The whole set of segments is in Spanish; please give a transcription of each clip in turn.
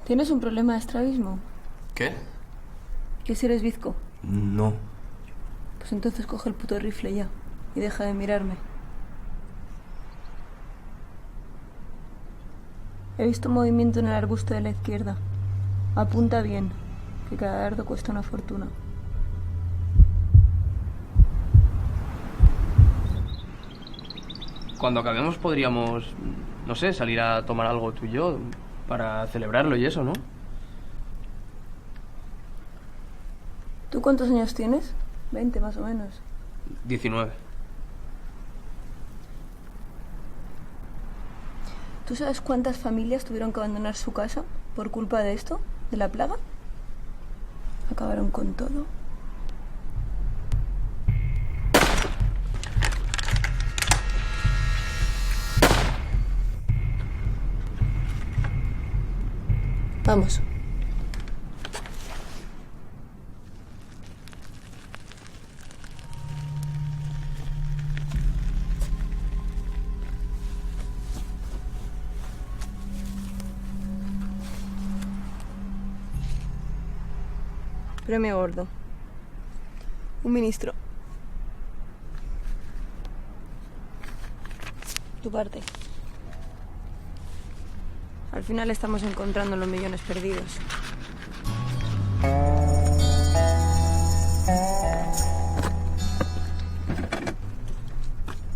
¿Tienes un problema de estrabismo? ¿Qué? ¿Que si eres bizco? No. Pues entonces coge el puto rifle ya y deja de mirarme. He visto movimiento en el arbusto de la izquierda. Apunta bien, que cada dardo cuesta una fortuna. Cuando acabemos podríamos, no sé, salir a tomar algo tú y yo para celebrarlo y eso, ¿no? ¿Tú cuántos años tienes? 20 más o menos. 19. ¿Tú sabes cuántas familias tuvieron que abandonar su casa por culpa de esto? ¿De la plaga? Acabaron con todo. Vamos. Premio gordo. Un ministro. Tu parte. Al final estamos encontrando los millones perdidos.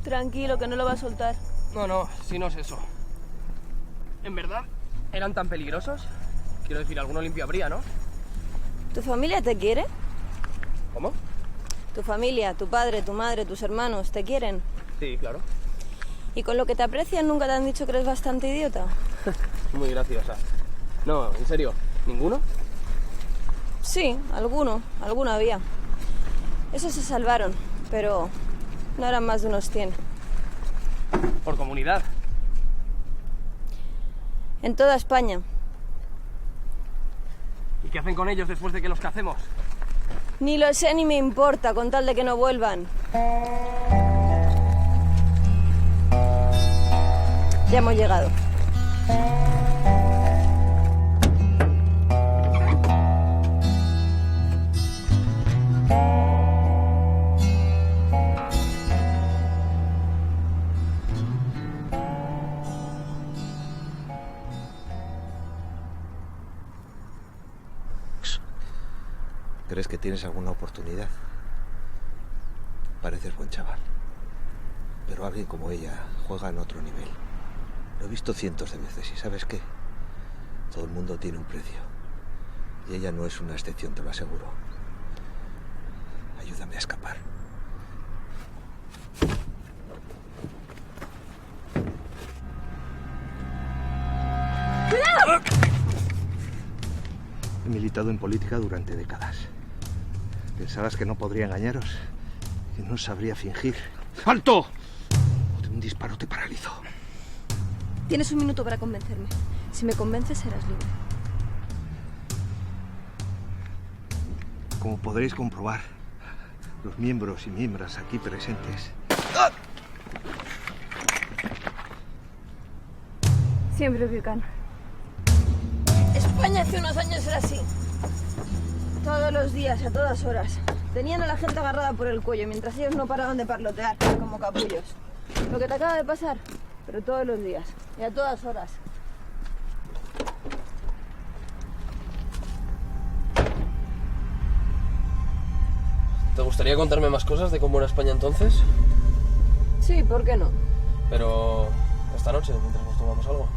Tranquilo, que no lo va a soltar. No, si no es eso. ¿En verdad eran tan peligrosos? Quiero decir, alguno limpio habría, ¿no? ¿Tu familia te quiere? ¿Cómo? Tu familia, tu padre, tu madre, tus hermanos, ¿te quieren? Sí, claro. ¿Y con lo que te aprecian nunca te han dicho que eres bastante idiota? Muy graciosa. No, en serio, ¿ninguno? Sí, alguno había. Esos se salvaron, pero no eran más de unos 100. Por comunidad. En toda España. ¿Y qué hacen con ellos después de que los cacemos? Ni lo sé ni me importa, con tal de que no vuelvan. Ya hemos llegado. ¿Crees que tienes alguna oportunidad? Pareces buen chaval. Pero alguien como ella juega en otro nivel. Lo he visto cientos de veces y ¿sabes qué? Todo el mundo tiene un precio. Y ella no es una excepción, te lo aseguro. Ayúdame a escapar. ¡Cuidado! He militado en política durante décadas. ¿Pensabas que no podría engañaros? ¿Que no sabría fingir? ¡Alto! O de un disparo te paralizo. Tienes un minuto para convencerme. Si me convences, serás libre. Como podréis comprobar, los miembros y miembros aquí presentes... Siempre Buchan. España hace unos años era así. Todos los días, a todas horas. Tenían a la gente agarrada por el cuello mientras ellos no paraban de parlotear como capullos. Lo que te acaba de pasar, pero todos los días y a todas horas. ¿Te gustaría contarme más cosas de cómo era España entonces? Sí, ¿por qué no? Pero esta noche, mientras nos tomamos algo.